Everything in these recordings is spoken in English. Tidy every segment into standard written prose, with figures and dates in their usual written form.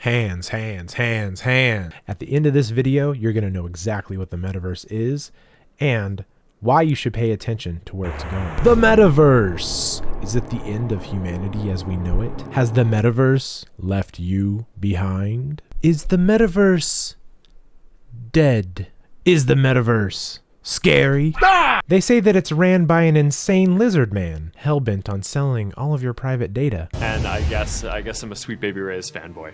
Hands. At the end of this video, you're going to know exactly what the metaverse is and why you should pay attention to where it's going. The metaverse. Is it the end of humanity as we know it? Has the metaverse left you behind? Is the metaverse dead? Is the metaverse scary? They say that it's ran by an insane lizard man, hell-bent on selling all of your private data. And I guess I'm a Sweet Baby Ray's fanboy.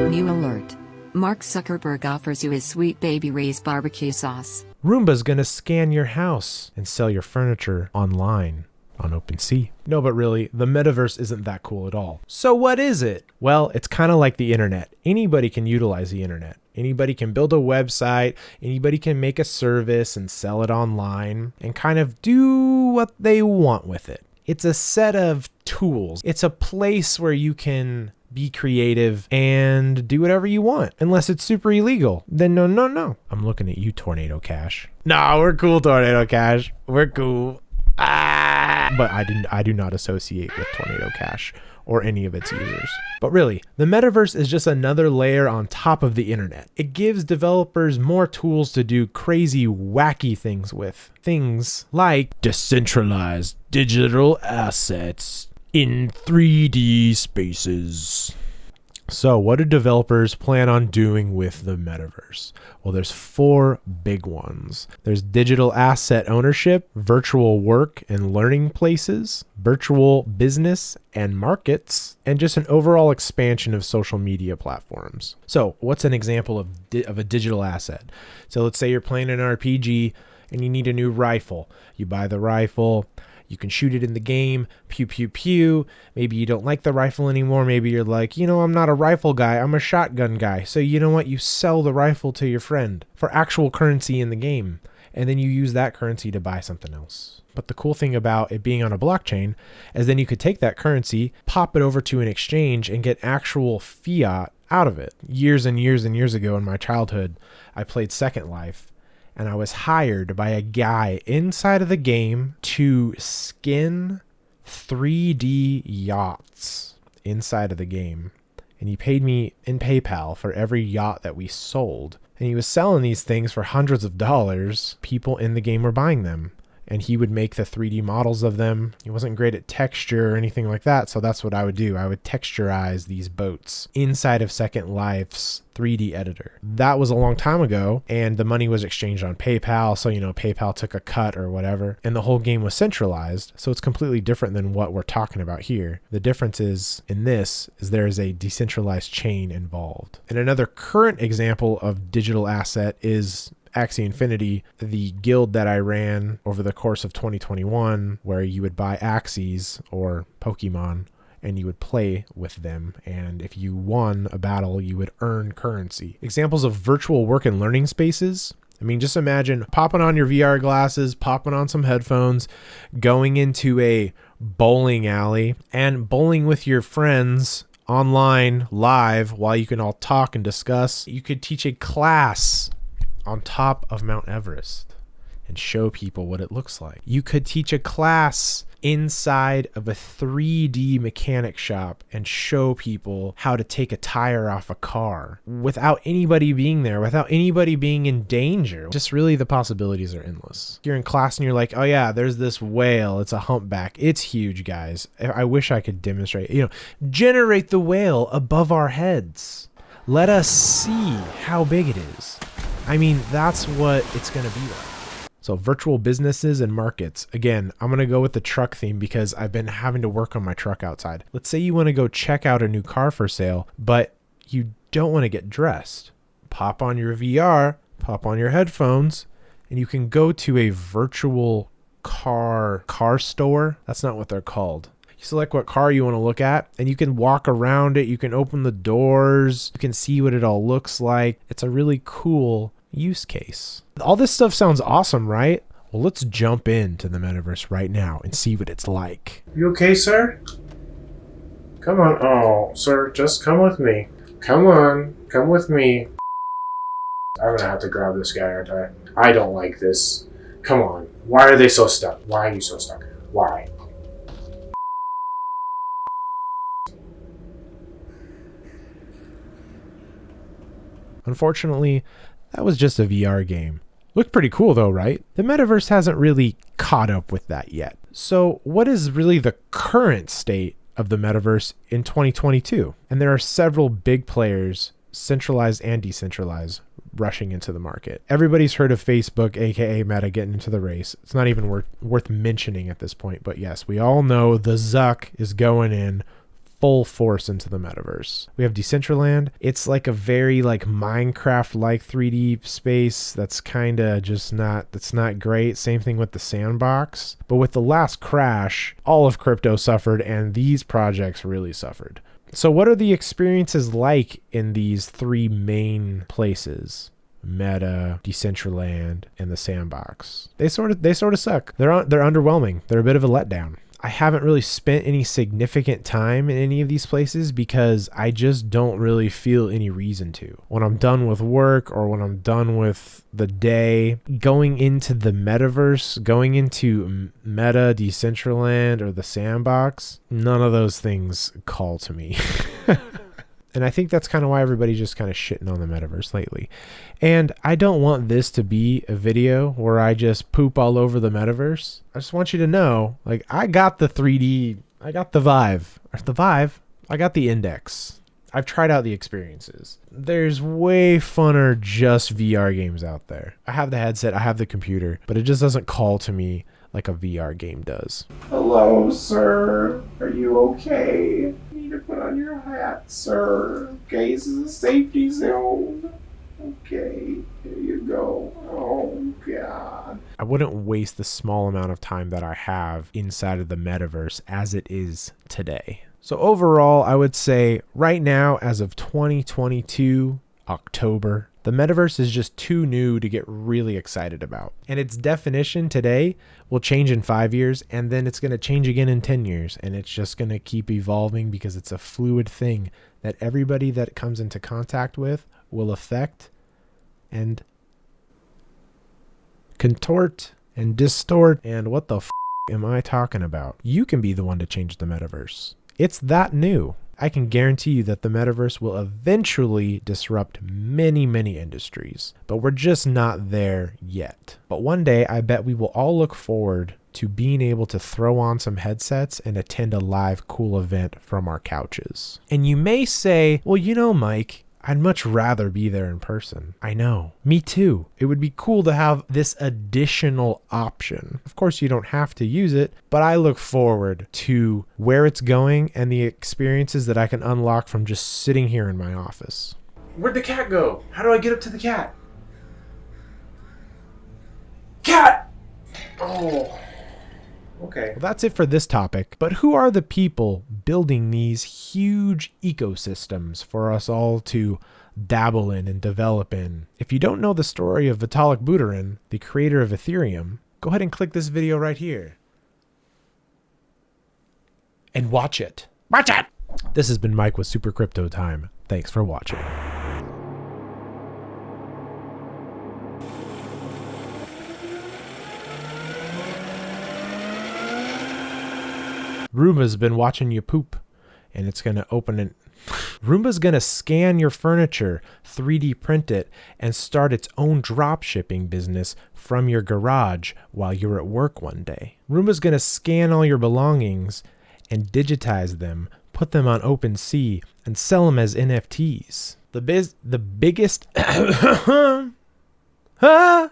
New alert. Mark Zuckerberg offers you his Sweet Baby Ray's barbecue sauce. Roomba's gonna scan your house and sell your furniture online on OpenSea. No, but really, the metaverse isn't that cool at all. So what is it? Well, it's kind of like the internet. Anybody can utilize the internet. Anybody can build a website, anybody can make a service and sell it online and kind of do what they want with it. It's a set of tools. It's a place where you can be creative and do whatever you want, unless it's super illegal. Then no. I'm looking at you, Tornado Cash. Nah, we're cool, Tornado Cash. We're cool. But I do not associate with Tornado Cash or any of its users. But really, the metaverse is just another layer on top of the internet. It gives developers more tools to do crazy, wacky things with. Things like decentralized digital assets in 3D spaces. So what do developers plan on doing with the metaverse? Well, there's 4 big ones. There's digital asset ownership, virtual work and learning places, virtual business and markets, and just an overall expansion of social media platforms. So what's an example of a digital asset? So let's say you're playing an RPG and you need a new rifle. You buy the rifle. You can shoot it in the game, pew, pew, pew. Maybe you don't like the rifle anymore. Maybe you're like, I'm not a rifle guy. I'm a shotgun guy. So you know what? You sell the rifle to your friend for actual currency in the game. And then you use that currency to buy something else. But the cool thing about it being on a blockchain is then you could take that currency, pop it over to an exchange and get actual fiat out of it. Years and years and years ago in my childhood, I played Second Life. And I was hired by a guy inside of the game to skin 3D yachts inside of the game. And he paid me in PayPal for every yacht that we sold. And he was selling these things for hundreds of dollars. People in the game were buying them. And he would make the 3D models of them. He wasn't great at texture or anything like that, so that's what I would do. I would texturize these boats inside of Second Life's 3D editor. That was a long time ago, and the money was exchanged on PayPal, so PayPal took a cut or whatever, and the whole game was centralized, so it's completely different than what we're talking about here. The difference is, in this, is there is a decentralized chain involved. And another current example of digital asset is Axie Infinity, the guild that I ran over the course of 2021, where you would buy Axies or Pokemon and you would play with them. And if you won a battle, you would earn currency. Examples of virtual work and learning spaces. I mean, just imagine popping on your VR glasses, popping on some headphones, going into a bowling alley and bowling with your friends online live while you can all talk and discuss. You could teach a class on top of Mount Everest and show people what it looks like. You could teach a class inside of a 3D mechanic shop and show people how to take a tire off a car without anybody being there, without anybody being in danger. Just really, the possibilities are endless. You're in class and you're like, oh yeah, there's this whale. It's a humpback. It's huge, guys. I wish I could demonstrate, generate the whale above our heads. Let us see how big it is. I mean, that's what it's going to be like. So virtual businesses and markets. Again, I'm going to go with the truck theme because I've been having to work on my truck outside. Let's say you want to go check out a new car for sale, but you don't want to get dressed. Pop on your VR, pop on your headphones, and you can go to a virtual car store. That's not what they're called. You select what car you want to look at and you can walk around it. You can open the doors. You can see what it all looks like. It's a really cool use case. All this stuff sounds awesome, right? Well, let's jump into the metaverse right now and see what it's like. You okay, sir? Come on. Oh, sir, just come with me. Come on. Come with me. I'm gonna have to grab this guy, aren't I? I don't like this. Come on. Why are they so stuck? Why are you so stuck? Why? Unfortunately, that was just a VR game. Looked pretty cool though, right? The metaverse hasn't really caught up with that yet. So what is really the current state of the metaverse in 2022? And there are several big players, centralized and decentralized, rushing into the market. Everybody's heard of Facebook, aka Meta, getting into the race. It's not even worth mentioning at this point, but yes, we all know the Zuck is going in full force into the metaverse. We have Decentraland. It's like a very like Minecraft-like 3D space that's kind of just that's not great. Same thing with the sandbox. But with the last crash, all of crypto suffered and these projects really suffered. So what are the experiences like in these three main places? Meta, Decentraland, and the sandbox. They sort of suck. They're underwhelming. They're a bit of a letdown. I haven't really spent any significant time in any of these places because I just don't really feel any reason to. When I'm done with work or when I'm done with the day, going into the metaverse, going into Meta, Decentraland, or the sandbox, none of those things call to me. And I think that's kind of why everybody's just kind of shitting on the metaverse lately. And I don't want this to be a video where I just poop all over the metaverse. I just want you to know, like, I got the 3D, I got the Vive. I got the Index. I've tried out the experiences. There's way funner just VR games out there. I have the headset, I have the computer, but it just doesn't call to me like a VR game does. Hello, sir. Are you okay? You need to put on your hat, sir. Okay, this is a safety zone. Okay, here you go. Oh, God. I wouldn't waste the small amount of time that I have inside of the metaverse as it is today. So overall, I would say right now, as of 2022, October, the metaverse is just too new to get really excited about. And its definition today will change in 5 years, and then it's going to change again in 10 years. And it's just going to keep evolving because it's a fluid thing that everybody that comes into contact with will affect and contort and distort. And what the am I talking about? You can be the one to change the metaverse. It's that new. I can guarantee you that the metaverse will eventually disrupt many, many industries, but we're just not there yet. But one day, I bet we will all look forward to being able to throw on some headsets and attend a live cool event from our couches. And you may say, well, you know, Mike, I'd much rather be there in person. I know. Me too. It would be cool to have this additional option. Of course, you don't have to use it, but I look forward to where it's going and the experiences that I can unlock from just sitting here in my office. Where'd the cat go? How do I get up to the cat? Cat! Oh. Okay. Well, that's it for this topic. But who are the people building these huge ecosystems for us all to dabble in and develop in? If you don't know the story of Vitalik Buterin, the creator of Ethereum, go ahead and click this video right here. And watch it. Watch it! This has been Mike with Super Crypto Time. Thanks for watching. Roomba's been watching you poop, and it's going to open it. Roomba's going to scan your furniture, 3D print it, and start its own drop shipping business from your garage while you're at work one day. Roomba's going to scan all your belongings and digitize them, put them on OpenSea, and sell them as NFTs. The biggest